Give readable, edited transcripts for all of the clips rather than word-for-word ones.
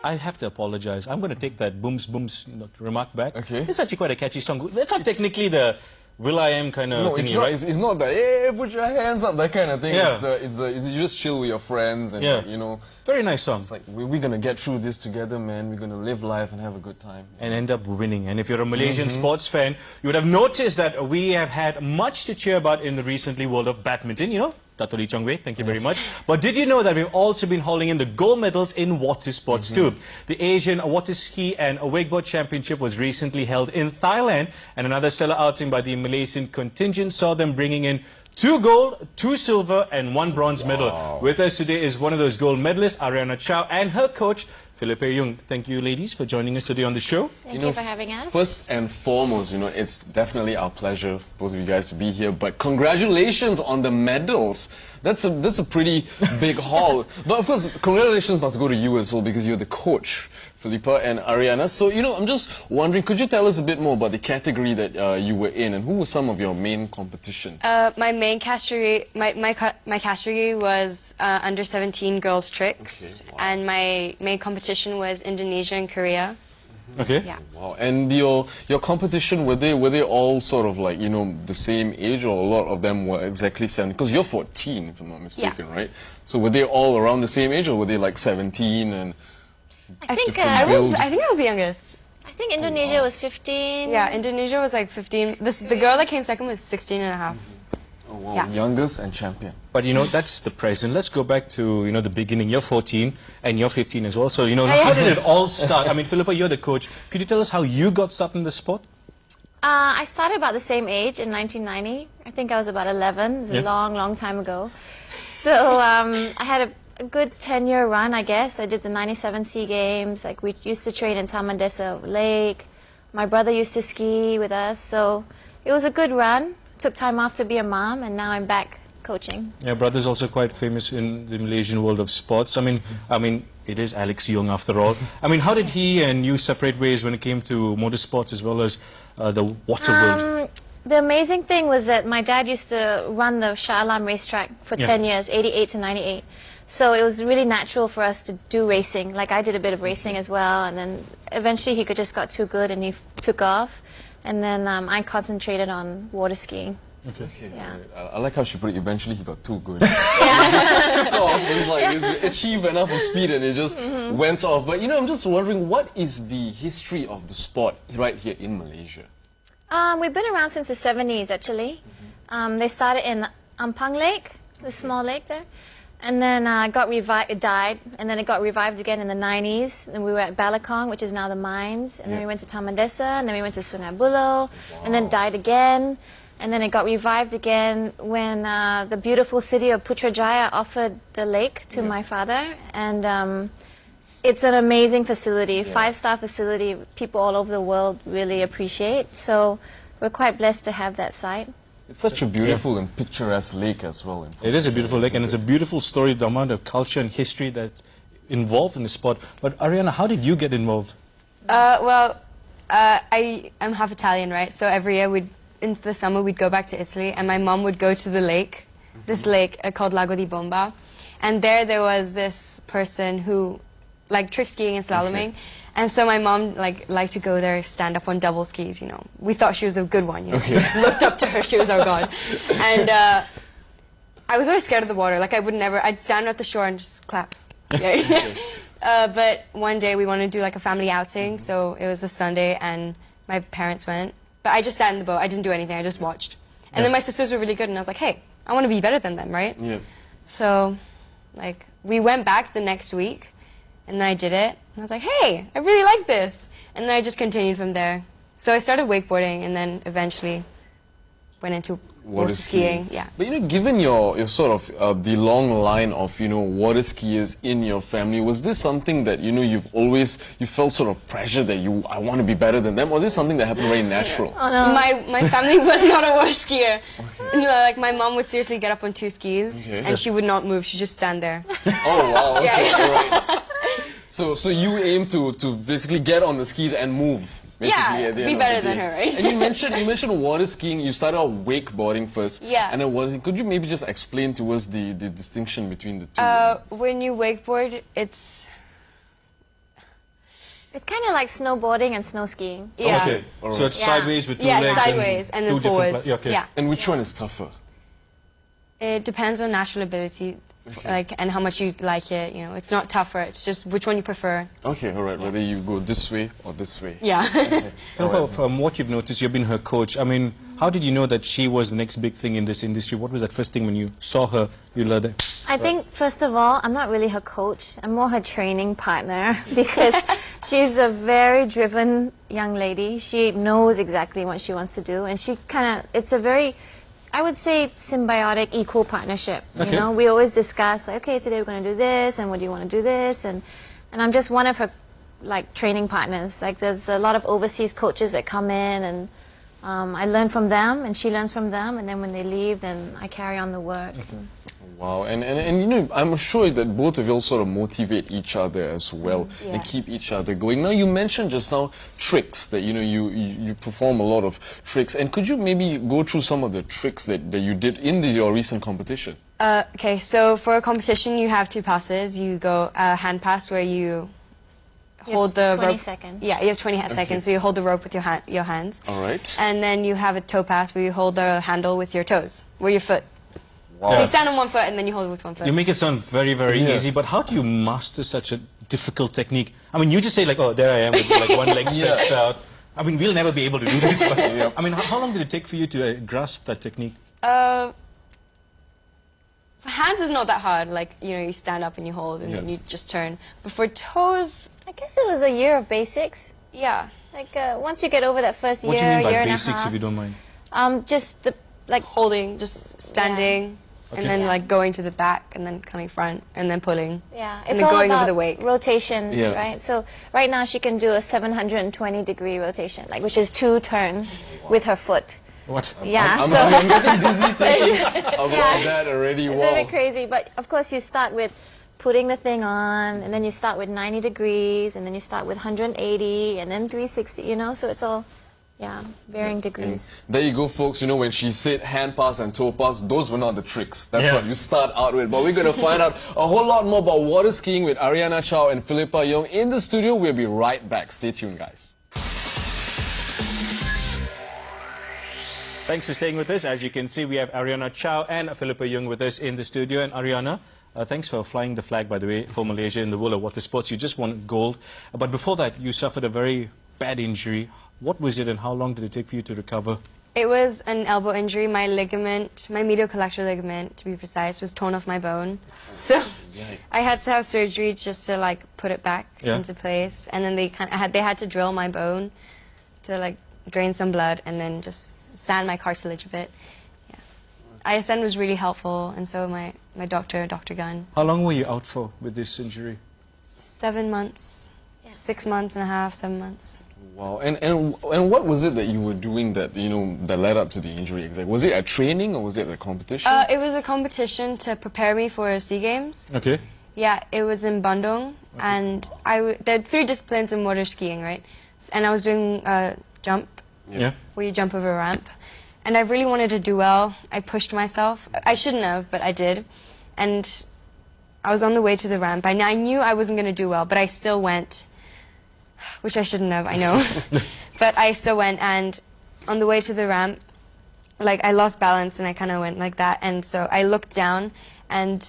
I have to apologize. I'm going to take that booms booms remark back. Okay. It's actually quite a catchy song. That's not technically the Will.i.am kind of thingy, not, right? It's not the, hey, put your hands up, that kind of thing. Yeah. It's you just chill with your friends and, you know. Very nice song. It's like, we're going to get through this together, man. We're going to live life and have a good time. And end up winning. And if you're a Malaysian sports fan, you would have noticed that we have had much to cheer about in the recently World of Badminton, you know. Dato' Lee Chong Wei, thank you very much. But did you know that we've also been hauling in the gold medals in water sports too? The Asian Waterski and Wakeboard Championship was recently held in Thailand, and another stellar outing by the Malaysian contingent saw them bringing in 2 gold, 2 silver and 1 bronze medal. With us today is one of those gold medalists, Ariana Chow, and her coach, Philippa Yoong. Thank you, ladies, for joining us today on the show. Thank you for having us. First and foremost, you know, it's definitely our pleasure for both of you guys to be here. But congratulations on the medals. That's a pretty big haul. But of course, congratulations must go to you as well because you're the coach, Philippa and Ariana. So, you know, I'm just wondering, could you tell us a bit more about the category that you were in and who were some of your main competition? My main category, my category was under 17 girls tricks, and my main competition was Indonesia and Korea. Okay. Yeah. Wow. And your competition, were they all sort of like, you know, the same age, or a lot of them were exactly 7? Because you're 14, if I'm not mistaken, right? So were they all around the same age, or were they like 17 and... I think I was the youngest. I think Indonesia was 15. Yeah, Indonesia was like 15. The girl that came second was 16 and a half. Oh, wow. Yeah. Youngest and champion. But you know, that's the present. Let's go back to, you know, the beginning. You're 14 and you're 15 as well. So, you know, how did it all start? I mean, Philippa, you're the coach. Could you tell us how you got started in the sport? I started about the same age in 1990. I think I was about 11. It's a long, long time ago. So I had a good 10-year run, I guess. I did the 97 SEA Games. Like, we used to train in Taman Desa Lake. My brother used to ski with us. So it was a good run. Took time off to be a mom, and now I'm back coaching. Yeah, brother's also quite famous in the Malaysian world of sports. I mean, it is Alex Yoong after all. I mean, how did he and you separate ways when it came to motorsports as well as the water world? The amazing thing was that my dad used to run the Shah Alam racetrack for 10 years, 88 to 98. So it was really natural for us to do racing. Like, I did a bit of racing as well, and then eventually he just got too good and he took off. And then I concentrated on water skiing. Okay. Yeah. I like how she put it, eventually he got too good. It took off. It was like, it achieved enough of speed and it just went off. But, you know, I'm just wondering, what is the history of the sport right here in Malaysia? We've been around since the 70s, actually. They started in Ampang Lake, the small lake there. And then it died, and then it got revived again in the 90s. And we were at Balakong, which is now the mines. And then we went to Taman Desa, and then we went to Sungai Buloh, and then died again. And then it got revived again when the beautiful city of Putrajaya offered the lake to my father. And it's an amazing facility, 5-star facility. People all over the world really appreciate. So we're quite blessed to have that site. It's such a beautiful and picturesque lake as well. It is a beautiful lake, and it's a beautiful story, the amount of culture and history that's involved in the sport. But Ariana, how did you get involved? Well, I am half Italian, right? So every year into the summer we'd go back to Italy, and my mom would go to the lake, this lake called Lago di Bomba. And there was this person who liked trick skiing and slaloming. And so my mom liked to go there, stand up on double skis, you know. We thought she was the good one, you know. Looked up to her, she was our god. And I was always scared of the water. Like, I'd stand at the shore and just clap. But one day we wanted to do like a family outing, so it was a Sunday and my parents went. But I just sat in the boat, I didn't do anything, I just watched. And then my sisters were really good, and I was like, hey, I want to be better than them, right? Yeah. So, like, we went back the next week, and then I did it. And I was like, hey, I really like this. And then I just continued from there. So I started wakeboarding and then eventually went into water skiing. Yeah. But, you know, given your sort of the long line of, you know, water skiers in your family, was this something that, you know, you felt sort of pressure that I want to be better than them? Or was this something that happened very natural? Oh, no. My family was not a water skier. You know, like, my mom would seriously get up on 2 skis and she would not move. She'd just stand there. Oh, wow. Okay. All right. So you aim to basically get on the skis and move, basically, at the end be of better the day. than her, right? And you mentioned water skiing. You started out wakeboarding first. Yeah. And then could you maybe just explain to us the distinction between the two? When you wakeboard, It's kind of like snowboarding and snow skiing. Yeah. Okay. So it's Yeah. sideways with two Yeah, legs sideways and then two different forwards. okay. Yeah. And which one is tougher? It depends on natural ability, like, and how much you like it. You know, it's not tougher. It's just which one you prefer. Okay, all right. Whether you go this way or this way. Yeah. Philippa, from what you've noticed, you've been her coach. I mean, how did you know that she was the next big thing in this industry? What was that first thing when you saw her? You learned it. I think, first of all, I'm not really her coach. I'm more her training partner because she's a very driven young lady. She knows exactly what she wants to do, and she kind of, it's a very, I would say, symbiotic, equal partnership. Okay. You know, we always discuss, like, okay, today we're going to do this, and what do you want to do this, and I'm just one of her, like, training partners. Like, there's a lot of overseas coaches that come in, and I learn from them, and she learns from them, and then when they leave, then I carry on the work. Wow, and you know, I'm sure that both of you all sort of motivate each other as well Yeah. and keep each other going. Now, you mentioned just now tricks, that, you know, you perform a lot of tricks. And could you maybe go through some of the tricks that you did in your recent competition? Okay, so for a competition, you have two passes. You go hand pass where you hold the 20 rope. seconds. Yeah, you have 20 seconds, so you hold the rope with your hands. All right. And then you have a toe pass where you hold the handle with your toes, or your foot. Wow. So you stand on one foot and then you hold it with one foot. You make it sound very, very Yeah. easy, but how do you master such a difficult technique? I mean, you just say like, oh, there I am with like one leg stretched out. I mean, we'll never be able to do this. But, I mean, how long did it take for you to grasp that technique? For hands is not that hard. Like, you know, you stand up and you hold and then Yeah. you just turn. But for toes, I guess it was a year of basics. yeah. Like, once you get over that first What do year, you mean year by and basics, a half, if you don't mind? just the, like, Holding, just standing, Okay. and then Yeah. like going to the back and then coming front and then pulling. yeah, And it's then all going over about the weight. rotations, Yeah. right? So right now she can do a 720-degree rotation, like, which is 2 turns with her foot. What? Yeah, I'm, so I'm getting dizzy thinking about Yeah. that already. it's Wow. a bit crazy. But of course, you start with putting the thing on, and then you start with 90 degrees, and then you start with 180, and then 360. You know, so it's all, yeah, varying degrees. There you go, folks. You know, when she said hand pass and toe pass, those were not the tricks. That's Yeah. what you start out with. But we're going to find out a whole lot more about water skiing with Ariana, Chow, and Philippa Yoong in the studio. We'll be right back. Stay tuned, guys. Thanks for staying with us. As you can see, we have Ariana Chow and Philippa Yoong with us in the studio. And Ariana, thanks for flying the flag, by the way, for Malaysia in the world of water sports. You just won gold. But before that, you suffered a very bad injury. What was it and how long did it take for you to recover? It was an elbow injury. My ligament, my medial collateral ligament, to be precise, was torn off my bone. So I had to have surgery just to like put it back into place. And then they had to drill my bone to like drain some blood and then just sand my cartilage a bit. Yeah. ISN was really helpful, and so my doctor, Dr. Gunn. How long were you out for with this injury? 7 months, 6 months and a half, 7 months. Wow. And what was it that you were doing that, you know, that led up to the injury exactly? Was it a training or was it a competition? It was a competition to prepare me for SEA Games. Okay. Yeah, it was in Bandung, and there are 3 disciplines in water skiing, right? And I was doing jump, Yeah. where you jump over a ramp. And I really wanted to do well. I pushed myself. I shouldn't have, but I did. And I was on the way to the ramp. I knew I wasn't going to do well, but I still went, which I shouldn't have, I know. But I still went, and on the way to the ramp, like, I lost balance, and I kind of went like that. And so I looked down, and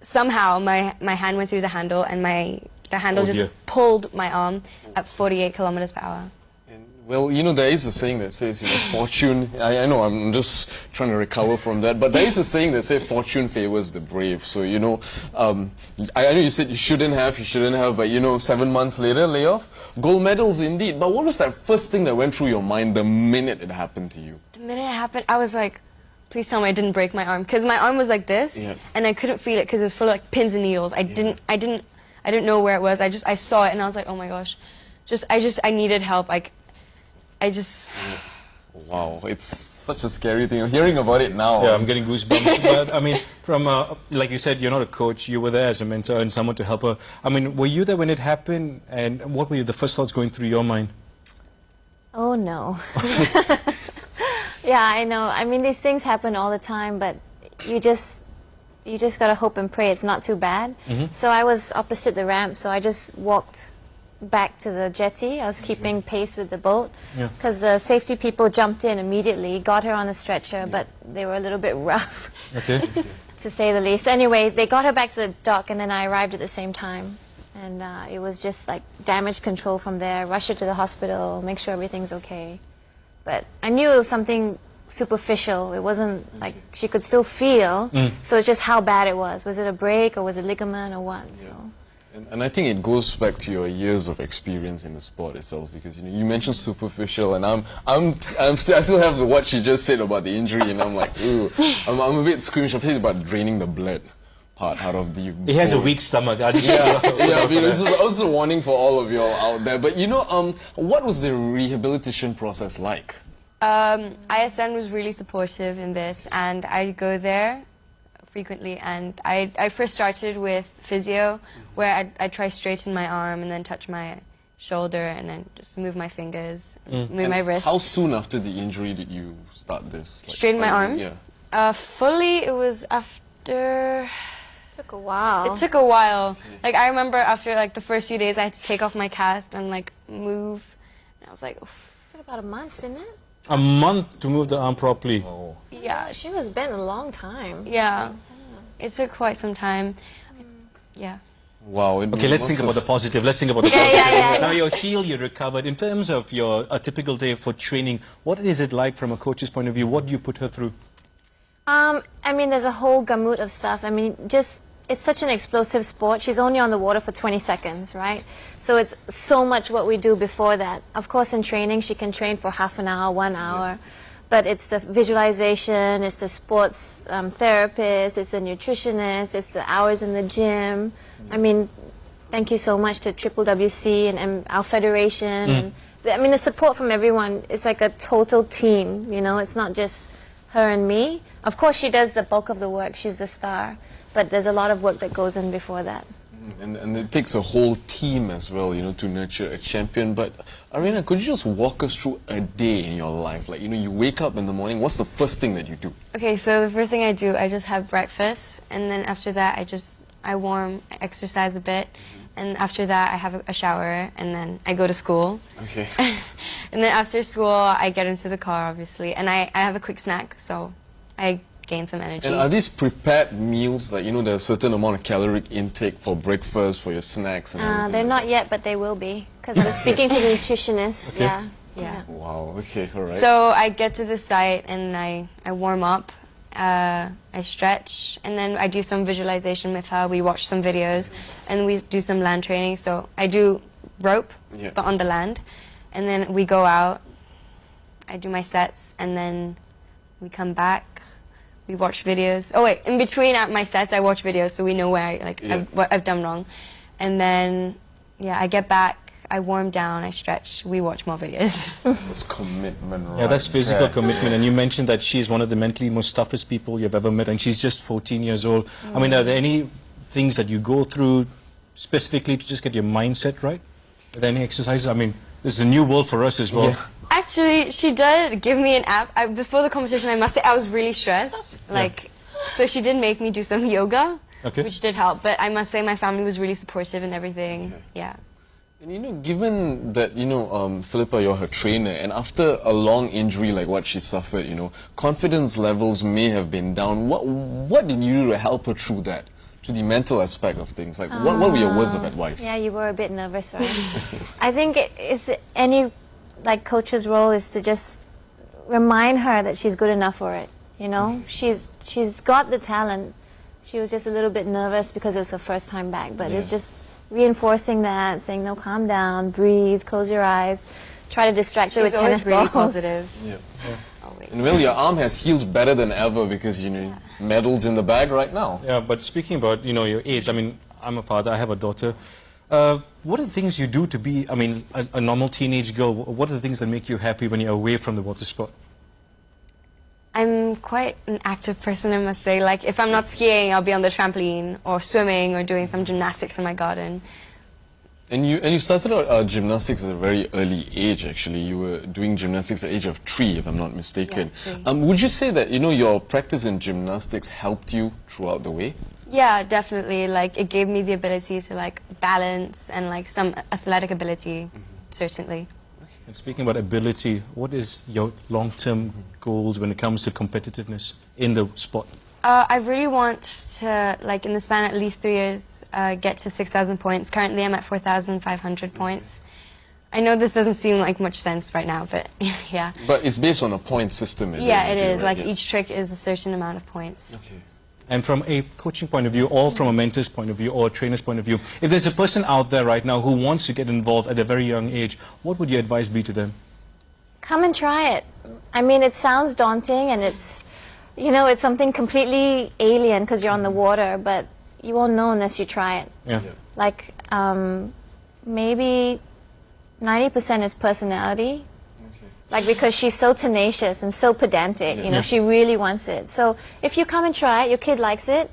somehow my hand went through the handle, and the handle Oh, dear. just pulled my arm at 48 kilometers per hour. Well, you know, there is a saying that says, you know, fortune, I know, I'm just trying to recover from that, but there is a saying that says fortune favors the brave. So, you know, I know you said you shouldn't have, but, you know, 7 months later, layoff, gold medals indeed. But what was that first thing that went through your mind the minute it happened to you? The minute it happened, I was like, please tell me I didn't break my arm. Because my arm was like this, and I couldn't feel it because it was full of like pins and needles. I didn't know where it was. I saw it, and I was like, oh my gosh. I needed help. Wow, it's such a scary thing. Hearing about it now. Yeah, I'm getting goosebumps. But I mean, from like you said, you're not a coach. You were there as a mentor and someone to help her. I mean, were you there when it happened? And what were the first thoughts going through your mind? Oh no. Yeah, I know. I mean, these things happen all the time, but you just gotta hope and pray it's not too bad. So I was opposite the ramp, so I just walked back to the jetty. I was keeping pace with the boat Yeah. because the safety people jumped in immediately, got her on the stretcher, but they were a little bit rough, Okay. to say the least. Anyway, they got her back to the dock, and then I arrived at the same time. And it was just like damage control from there, rush her to the hospital, make sure everything's okay. But I knew it was something superficial. It wasn't like she could still feel. So it's just how bad it was. Was it a break or was it ligament or what? So. And I think it goes back to your years of experience in the sport itself, because you mentioned superficial, and I still have what she just said about the injury, and I'm like, ooh, I'm a bit squeamish. I'm thinking about draining the blood part out of the. He has a bone. weak stomach. I just Yeah, this is also a warning for all of y'all out there. But what was the rehabilitation process like? ISN was really supportive in this, and I go there frequently, and I first started with physio, where I'd try straighten my arm and then touch my shoulder and then just move my fingers, move my wrist. How soon after the injury did you start this? Like, Straighten my arm? Yeah. Fully, it was after... Took a while. It took a while. Like, I remember after, like, the first few days, I had to take off my cast and, like, move. And I was like, oof. Took about a month, didn't it? a month to move the arm properly. Oh. Yeah, She was bent a long time. yeah. It took quite some time. Yeah. Wow. Okay, let's think about the positive. Let's think about the Yeah, positive. yeah, yeah. Now you're healed, you're recovered. In terms of a typical day for training, what is it like from a coach's point of view? What do you put her through? I mean, there's a whole gamut of stuff. I mean, it's such an explosive sport. She's only on the water for 20 seconds, right? So it's so much what we do before that. Of course, in training, she can train for half an hour, 1 hour. But it's the visualization, it's the sports therapist, it's the nutritionist, it's the hours in the gym. I mean, thank you so much to WWC and our federation. And I mean, the support from everyone is like a total team, you know? It's not just her and me. Of course, she does the bulk of the work. She's the star. But there's a lot of work that goes in before that. And it takes a whole team as well, you know, to nurture a champion. But Ariana, could you just walk us through a day in your life? Like, you know, you wake up in the morning, what's the first thing that you do? Okay, so the first thing I do, I just have breakfast, and then after that, I warm, I exercise a bit, and after that, I have a shower, and then I go to school. Okay. And then after school, I get into the car, obviously, and I have a quick snack, so I gain some energy. And are these prepared meals, like, you know, there's a certain amount of caloric intake for breakfast, for your snacks and everything? They're not yet, but they will be. Because I was speaking to the nutritionist. Okay. Yeah. Yeah. Wow, okay, all right. So I get to the site, and I warm up, I stretch, and then I do some visualization with her. We watch some videos, and we do some land training. So I do rope, Yeah. but on the land, and then we go out, I do my sets, and then we come back. We watch videos. Oh wait, in between at my sets, I watch videos so we know where what I've done wrong. And then, yeah, I get back, I warm down, I stretch, we watch more videos. That's commitment, right? Yeah, that's physical there. commitment. And you mentioned that she's one of the mentally most toughest people you've ever met, and she's just 14 years old. I mean, are there any things that you go through specifically to just get your mindset right? Are there any exercises? I mean, this is a new world for us as well. Yeah. Actually, she did give me an app. Before the competition, I must say, I was really stressed. Like, so she did make me do some yoga, Okay. which did help. But I must say, my family was really supportive and everything. Okay. Yeah. And you know, given that, you know, Philippa, you're her trainer, and after a long injury like what she suffered, you know, confidence levels may have been down. What did you do to help her through that? To the mental aspect of things? Like, what were your words of advice? Yeah, you were a bit nervous, right? I think it's any coach's role is to just remind her that she's good enough for it. You know, she's got the talent. She was just a little bit nervous because it was her first time back. But it's just reinforcing that, saying, no, calm down, breathe, close your eyes, try to distract her with She's always tennis really balls. positive. Yeah. Always. And well, your arm has healed better than ever because, you know, medals in the bag right now. Yeah, but speaking about, you know, your age, I mean, I'm a father, I have a daughter. What are the things you do to be, I mean, a normal teenage girl? What are the things that make you happy when you're away from the water sport? I'm quite an active person, I must say. Like, if I'm not skiing, I'll be on the trampoline or swimming or doing some gymnastics in my garden. And you started out gymnastics at a very early age, actually. You were doing gymnastics at the age of 3, if I'm not mistaken. Yeah, 3. Would you say that, you know, your practice in gymnastics helped you throughout the way? Yeah, definitely. Like, it gave me the ability to, like, balance and like some athletic ability, certainly. And speaking about ability, what is your long-term goals when it comes to competitiveness in the sport? I really want to, like in the span at least 3 years, get to 6,000 points. Currently I'm at 4,500 points. I know this doesn't seem like much sense right now, but yeah. But it's based on a point system. Yeah, it is. Right? Like each trick is a certain amount of points. Okay. And from a coaching point of view, or from a mentor's point of view, or a trainer's point of view, if there's a person out there right now who wants to get involved at a very young age, what would your advice be to them? Come and try it. I mean, it sounds daunting and it's, you know, it's something completely alien because you're on the water, but you won't know unless you try it. Yeah. Like, maybe 90% is personality. Like, because she's so tenacious and so pedantic, you know, she really wants it. So if you come and try it, your kid likes it,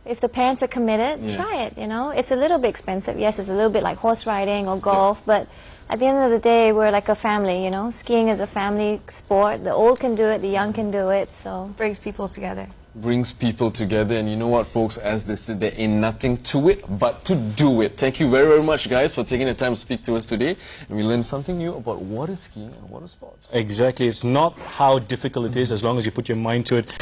if the parents are committed, try it, you know. It's a little bit expensive. Yes, it's a little bit like horse riding or golf, but at the end of the day, we're like a family, you know. Skiing is a family sport. The old can do it, the young can do it, so. Brings people together. Brings people together, and you know what, folks, as they said, there ain't nothing to it but to do it. Thank you very, very much, guys, for taking the time to speak to us today, and we learned something new about water skiing and water sports. Exactly. It's not how difficult it is as long as you put your mind to it.